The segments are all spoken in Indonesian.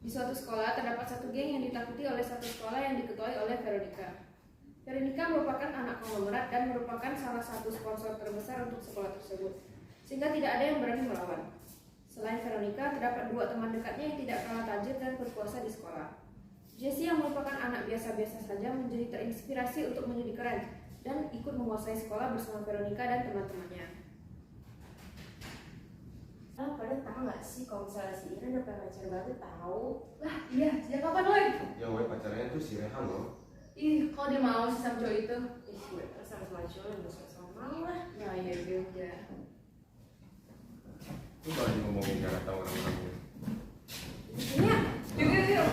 Di suatu sekolah terdapat satu geng yang ditakuti oleh satu sekolah yang diketuai oleh Veronica. Veronica merupakan anak konglomerat dan merupakan salah satu sponsor terbesar untuk sekolah tersebut, sehingga tidak ada yang berani melawan. Selain Veronica, terdapat dua teman dekatnya yang tidak kalah tajir dan berkuasa di sekolah. Jessie yang merupakan anak biasa-biasa saja menjadi terinspirasi untuk menjadi keren dan ikut menguasai sekolah bersama Veronica dan teman-temannya. Pada tahu nggak sih kalau misalnya si Ira udah punya pacar baru tahu? Lah iya, sejak kapan Loy? Ya woy, pacarnya tuh si Rehan loh. Ih, kalau dia mau sih sama cowok itu. Ih, gue sama-sama cowok udah sama mau lah. Nah iya juga. Lu malah ngomongin cara tahu orang-orangnya. Iya, yuk.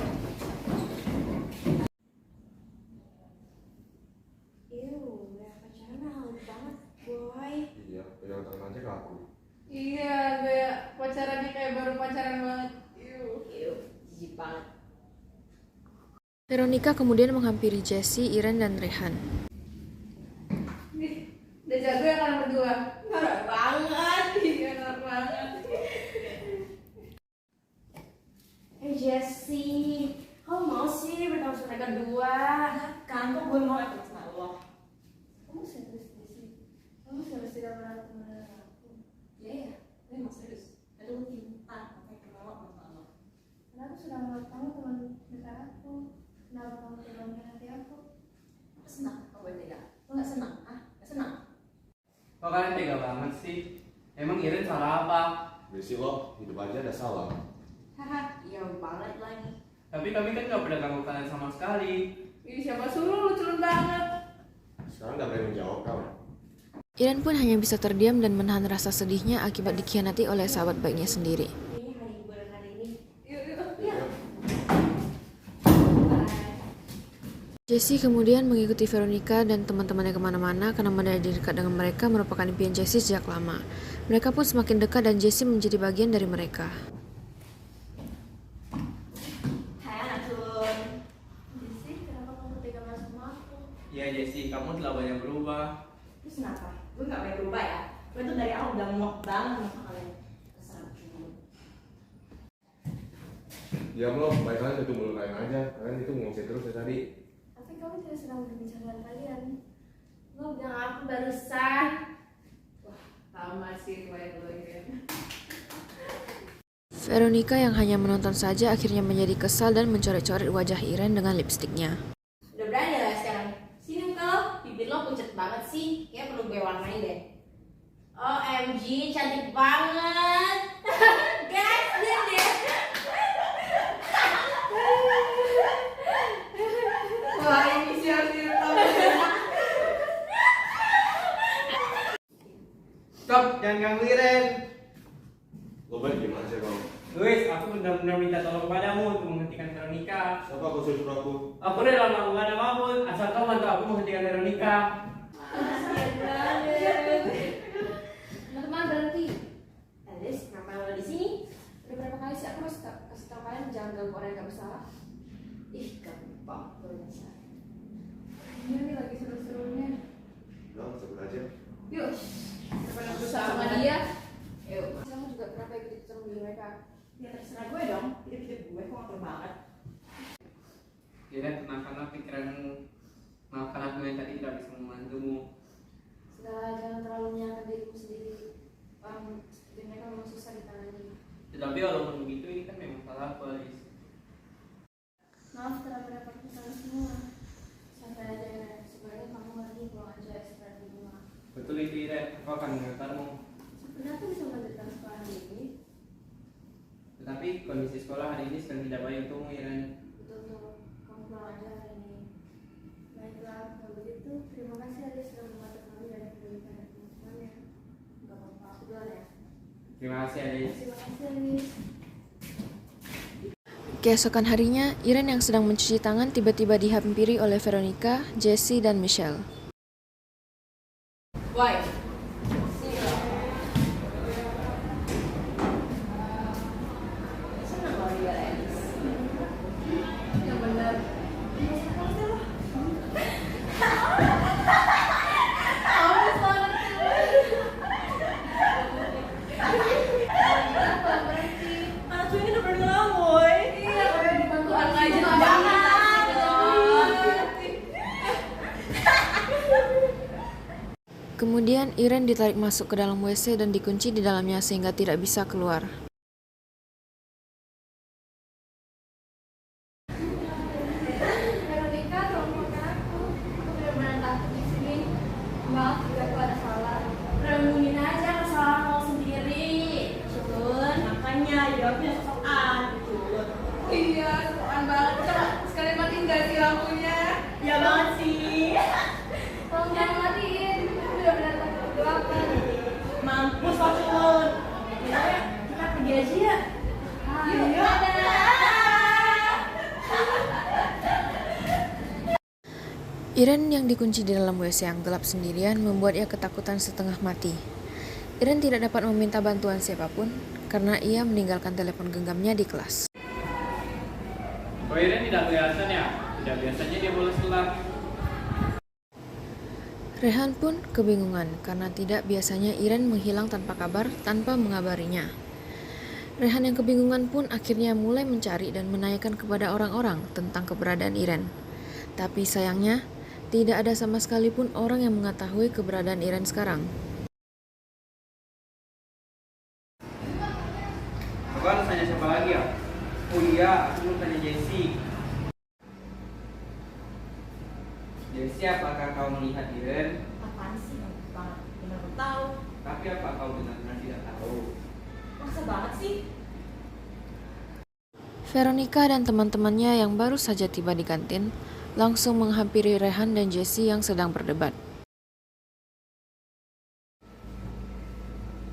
Udah pacaran halus banget, boy. Iya, pegang tangan aja kaku. Iya, kayak pacarannya kayak baru pacaran banget. Jijik banget. Veronica kemudian menghampiri Jessie, Iren, dan Rehan. Nih, udah jago ya kalian berdua. Marah banget. Iya, enak banget. Jessie, kamu mau sih bertemu sama mereka berdua? Kan kok gue mau ketemu sama lo? Kamu serius sih? Kamu serius tidak pernah ketemu dengan aku? Iya, gue emang serius. Ada lu pintar, makanya kenal sama lo. Karena aku sudah menganggap kamu teman dekat aku. Kenapa kamu tidak mengkhianati aku? Aku senang kalau gue tega. Lo gak senang? Gak senang? Kok kalian tega banget sih? Emang Iren salah apa? Besi lo, hidup aja ada salah. Haha, iya banget lagi. Tapi kami kan gak pernah ganggu kalian sama sekali. Ih, siapa suruh lu culun banget. Sekarang gak berani menjawab kamu. Iren pun hanya bisa terdiam dan menahan rasa sedihnya akibat dikhianati oleh sahabat baiknya sendiri. Ini hari liburan hari ini. Yuk. Jessie kemudian mengikuti Veronica dan teman-temannya kemana-mana karena menjadi dekat dengan mereka merupakan impian Jessie sejak lama. Mereka pun semakin dekat dan Jessie menjadi bagian dari mereka. Hai anak Tun. Jessie, kenapa kamu tega masuk sama aku? Iya Jessie, kamu telah banyak berubah. Terus kenapa? Gue gak banyak berubah ya. Gue tuh dari awal udah muak banget sama kalian. Keserang cuma. Diam lo, baik kalian satu mulut kalian aja. Kalian itu ngomongin terus ya tadi. Tapi kamu tidak sedang berbicara dengan kalian. Lo bilang aku barusan. Wah, sama sih kayak lo ya. Veronica yang hanya menonton saja akhirnya menjadi kesal dan mencoret-coret wajah Iren dengan lipstiknya. Udah berani lah sekarang. Sini kau, bibir lo pucet banget sih. Kayaknya perlu gue warnain deh. OMG, cantik banget. Guys, lihat deh. Wah, ini siapa? Stop, jangan ganggu Iren. Lo baik gimana sih kamu? Luis, aku benar-benar minta tolong padamu untuk menghentikan Veronica. Siapa aku suruh aku? Aku udah lama gak ada mabut, asal kau bantu aku menghentikan Veronica. Teman-teman berhenti. Alice, kenapa lo di sini? Udah berapa kali sih aku kasih tau kalian jangan ganggu orang yang gak bersalah. Ih, gampang. Lo dasar. Ini nih lagi seru-serunya. Udah, sebut aja. Yuk, daripada berusaha sama dia. Yuk, kamu juga kenapa ikut sama mereka? Ya terserah gue dong. Hidup gue kok ngatur banget. Iren, tenangkanlah pikiranmu. Maafkan aku yang tadi tidak bisa membantumu. Sudahlah, jangan terlalu menyalahkan dirimu sendiri. Seperti mereka memang susah ditangani. Tetapi walaupun begitu, ini kan memang salah aku, Alice. Maaf telah merepotkan kalian semua. Santai aja ya, sebenarnya kamu hari ini pulang aja istirahat di rumah. Betul itu Iren, aku akan mengantarmu. Sebenarnya aku bisa melanjutkan sekolah hari ini. Tetapi kondisi sekolah hari ini sedang tidak baik untukmu, Iren. Betul, kamu pulang aja hari ini. Baiklah, kalau begitu terima kasih Ade sudah membantu kami dari pendidikan dan teman-temannya. Gak apa-apa, aku duluan ya. Terima kasih, Alice. Terima kasih Alice. Keesokan harinya, Iren yang sedang mencuci tangan tiba-tiba dihampiri oleh Veronica, Jessie, dan Michelle. Why? Senang kalau dia Alice. Yang benar. Anak gue ini udah pernah boy. Iya, Kemudian Iren ditarik masuk ke dalam WC dan dikunci di dalamnya sehingga tidak bisa keluar. Veronica, tolong maafkan aku. Aku benar-benar takut di sini. Maaf jika aku ada salah. Renungin aja kesalahan lo sendiri. Cun, makanya jawabnya sosokan. Cun. Iya, sopan banget. Coba sekalian matiin gak sih lampunya? Ya banget sih. Tolong jangan matiin. Aku benar-benar takut gelapkan. Mampus lo Cun. Ya, kita pergi aja ya. Iya. Iren yang dikunci di dalam WC yang gelap sendirian membuat ia ketakutan setengah mati. Iren tidak dapat meminta bantuan siapapun karena ia meninggalkan telepon genggamnya di kelas. Oh Iren tidak kelihatan ya? Tidak biasanya dia bolos kelas. Rehan pun kebingungan karena tidak biasanya Iren menghilang tanpa kabar tanpa mengabarinya. Rehan yang kebingungan pun akhirnya mulai mencari dan menanyakan kepada orang-orang tentang keberadaan Iren. Tapi sayangnya, tidak ada sama sekali pun orang yang mengetahui keberadaan Iren sekarang. Aku harus tanya siapa lagi ya? Oh iya, aku belum tanya Jessie. Jessie, apakah kau melihat Iren? Apaan sih? Banget. Benar tahu. Tapi apa kau benar-benar tidak tahu? Masa banget sih? Veronica dan teman-temannya yang baru saja tiba di kantin langsung menghampiri Rehan dan Jessie yang sedang berdebat.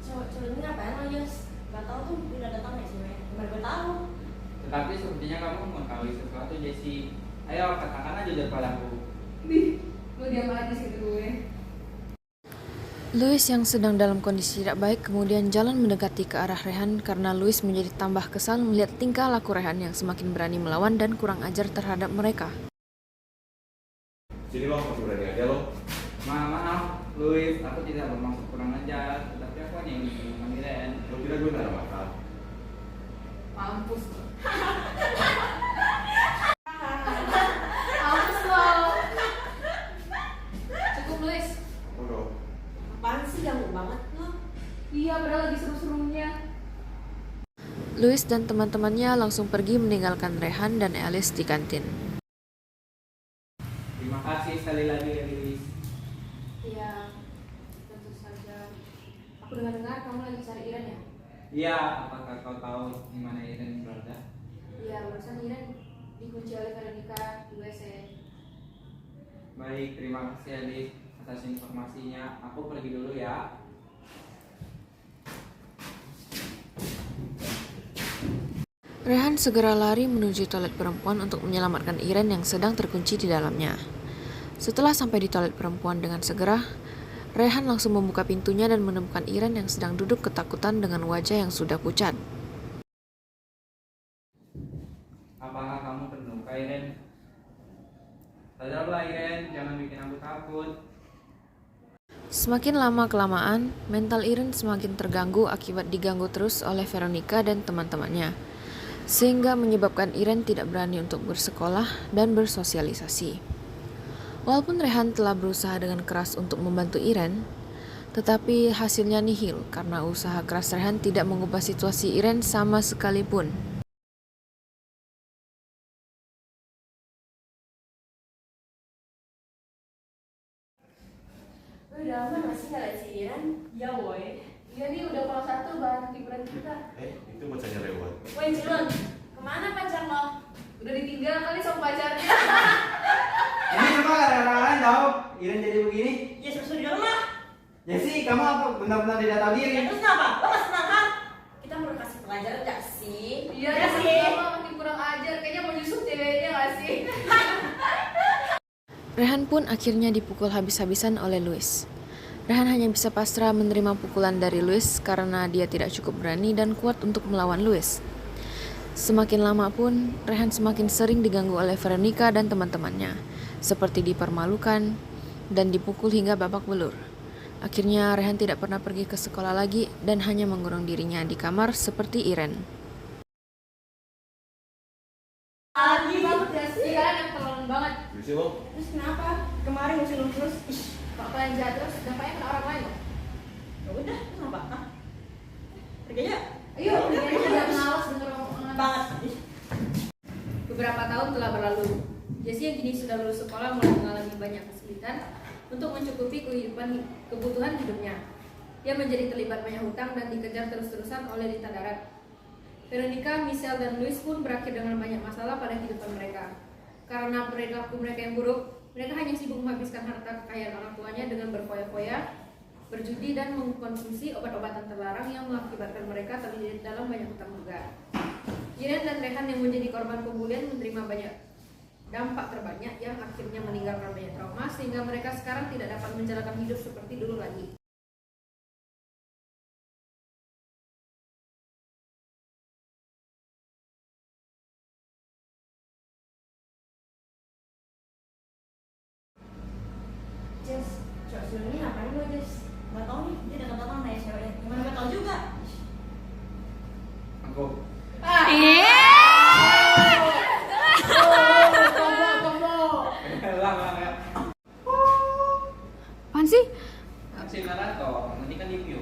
Cowok-cowok ini ngapain lo, Yos? Gak tau tuh, udah datang ya cewek. Gimana gue tahu? Tetapi sepertinya kamu mengetahui sesuatu Jessie. Ayo katakan aja padaku. Nih, lu diam aja sih gue. Louis yang sedang dalam kondisi tidak baik kemudian jalan mendekati ke arah Rehan karena Louis menjadi tambah kesal melihat tingkah laku Rehan yang semakin berani melawan dan kurang ajar terhadap mereka. Sini lo, masih berani aja lo. Maaf, Louis, aku tidak bermaksud kurang ajar, tetapi aku hanya ingin menemukan Iren. Lo kira gue nggak ada mata? Mampus lo. Mampus lo. Cukup, Luis. Udah. Apaan sih? Ganggu banget lo. Iya, padahal lagi seru-serunya. Louis dan teman-temannya langsung pergi meninggalkan Rehan dan Alice di kantin. Terima kasih sekali lagi ya Louis. Iya, tentu saja. Aku dengar-dengar kamu lagi cari Iren ya? Iya, apakah kau tahu di mana Iren berada? Iya, barusan Iren dikunci oleh Veronica di WC. Baik, terima kasih Alice atas informasinya. Aku pergi dulu ya. Rehan segera lari menuju toilet perempuan untuk menyelamatkan Iren yang sedang terkunci di dalamnya. Setelah sampai di toilet perempuan dengan segera, Rehan langsung membuka pintunya dan menemukan Iren yang sedang duduk ketakutan dengan wajah yang sudah pucat. Apakah kamu terluka Iren? Sadarlah Iren, jangan bikin aku takut. Semakin lama-kelamaan, mental Iren semakin terganggu akibat diganggu terus oleh Veronica dan teman-temannya, sehingga menyebabkan Iren tidak berani untuk bersekolah dan bersosialisasi. Walaupun Rehan telah berusaha dengan keras untuk membantu Iren, tetapi hasilnya nihil karena usaha keras Rehan tidak mengubah situasi Iren sama sekalipun. Udah aman masih gak liat si Iren? Ya woy. Iya nih, udah kelas 1 bahan hiburan kita. Itu bacanya lewat. Woy Cilun, kemana pacar lo? Udah ditinggal kali sama pacarnya. Ini semua gara-gara kalian tau Iren jadi begini. Ya suruh di dalam lah. Jessie, kamu apa benar-benar tidak tahu Ya diri? terus kenapa? Lo gak senang kan? Kita perlu kasih pelajaran gak sih? Iya, Ya sih. sih. Makin kurang ajar, kayaknya mau nyusup ceweknya gak sih? Rehan pun akhirnya dipukul habis-habisan oleh Louis. Rehan hanya bisa pasrah menerima pukulan dari Louis karena dia tidak cukup berani dan kuat untuk melawan Louis. Semakin lama pun, Rehan semakin sering diganggu oleh Veronica dan teman-temannya, seperti dipermalukan dan dipukul hingga babak belur. Akhirnya Rehan tidak pernah pergi ke sekolah lagi dan hanya mengurung dirinya di kamar seperti Iren. Lagi banget ya sih, kalian yang terlalu banget. Jadi lo, Terus kenapa? Kemarin ngusir terus. Ih, Bapak yang jahat terus dampaknya kena orang lain loh. Ya udah, kenapa? Hah? Pergi aja. Ayo, dia tidak malas dengar omongan. Banget. Beberapa tahun telah berlalu. Jessie yang kini sudah lulus sekolah mulai mengalami banyak kesulitan untuk mencukupi kebutuhan hidupnya. Dia menjadi terlibat banyak hutang dan dikejar terus-terusan oleh lintah darat. Veronica, Michelle, dan Louis pun berakhir dengan banyak masalah pada kehidupan mereka. Karena perilaku mereka yang buruk, mereka hanya sibuk menghabiskan harta kekayaan orang tuanya dengan berfoya-foya, berjudi, dan mengkonsumsi obat-obatan terlarang yang mengakibatkan mereka terlilit dalam banyak hutang juga. Jiren dan Rehan yang menjadi korban pembulian menerima banyak dampak terbanyak yang akhirnya meninggalkan banyak trauma sehingga mereka sekarang tidak dapat menjalankan hidup seperti dulu lagi. Jess, cowok ini ngapain lo, Jess? Gak tau nih, dia udah ketemu sama ceweknya. Gimana gak tau juga? Aku. Lah ya. Apaan sih? Si narator, nanti kan di view.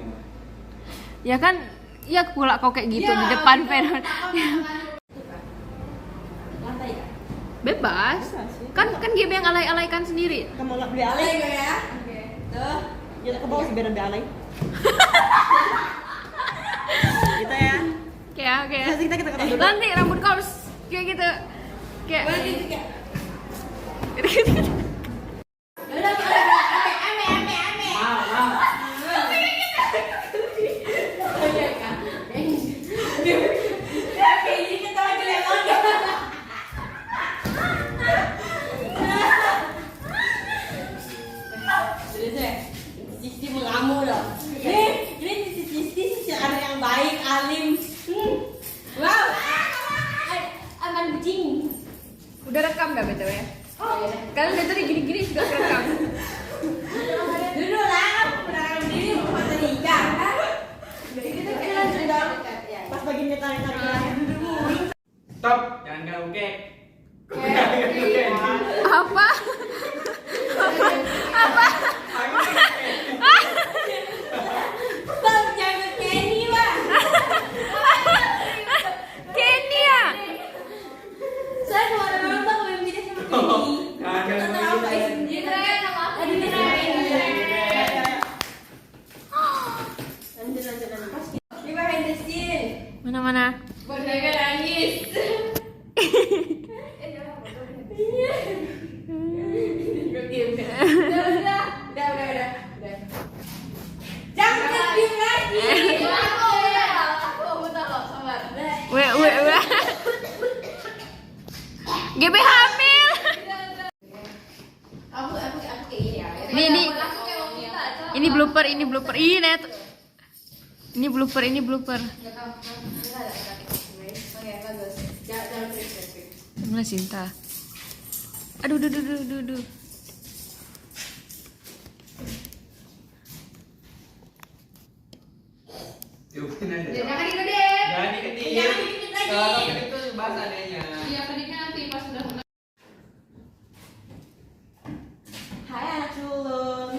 Ya kan, ya pula kok kayak gitu di depan Veron. Lantai ya? Bebas. Kan GB yang alay-alaikan sendiri. Kamu beli alay gak ya? Oke. Tuh, jangan ke bawah sih biar beli alay. Gitu ya. Kayak Kita kata dulu. nanti rambut kau harus kayak gitu. Kayak Yaudah, ame. Kayak gini ketawa jelek banget. Sisi mengamu loh. Ini sisi anak yang baik, alim. Wow. Aman kucing. Udah rekam gak BTW? Kalian dari tadi gini-gini juga rekam. Dulu lah, pernah diri mau nikah. Pas bagian tarik-tarik dulu. Stop, jangan karaoke. apa? Stop, jangan Kenny lah. Kenny ya? Saya kemana-mana tuh main video sama Kenny. Jangan Atau apa ya? Lanjut. Ini behind the scene. Mana? Boneka nangis. Udah. Jangan diem lagi. Weh. GB hamil. Aku kayak gini ya. Ini blooper. Ini blooper. Oke, bagus. Jangan trik. Mana Sinta? Aduh. Tiupin aja. Jangan ikutin. Jangan diketik. Jangan dikit lagi. Kalau ketik tuh bahas adanya. Iya, kediknya nanti pas udah mulai. Hai anak sulung.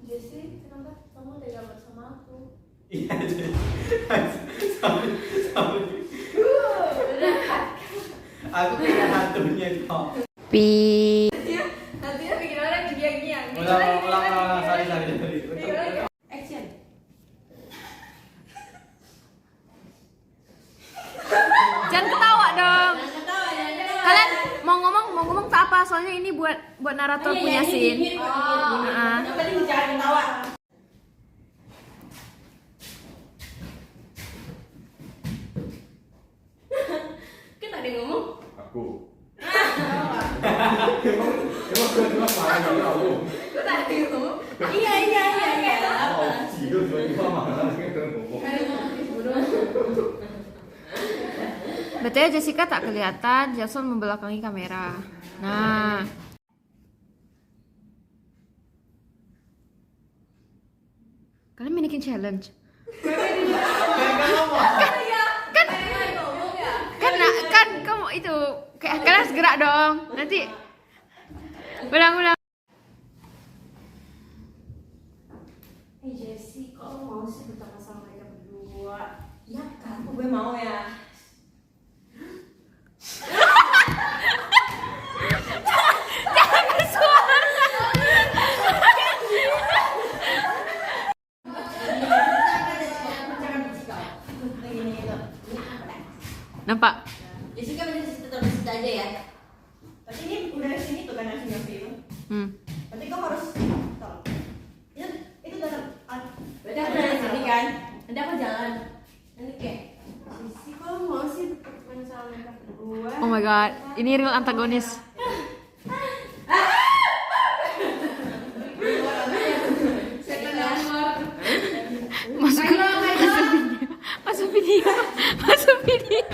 Jessie, kenapa kamu tega banget sama aku? Iya. Sama. Aku kayak hantunya kok. Pi. Nantinya bikin orang giang-giang. Ulang. Sorry. Action. Jangan ketawa dong. Jangan ketawa. Kalian mau ngomong tak apa, soalnya ini buat narator punya scene. Yang penting jangan ketawa. Kan tadi ngomong. Aku. Emang marah sama aku. Tadi ngomong. Iya. Oh, jido sebenarnya marah kan ngomong. Betulnya Jessica tak kelihatan, Jason membelakangi kamera. Nah, kalian bikin challenge. Kan kamu itu kayak kalian harus gerak dong. Nanti ulang. mau sih berteman sama mereka berdua? Ya kan, kok gue mau ya. Nampak? Jessica bener situ terus situ aja ya. Tapi ini udah di sini tuh kan yang singgah itu. Berarti kamu harus tolong. Itu dalam. Berarti aku dari sini kan. Nanti aku jalan. Nanti kayak Sisi kok mau sih berteman sama mereka berdua? Oh my god, ini real antagonis. Masuk masuk video. Masuk video.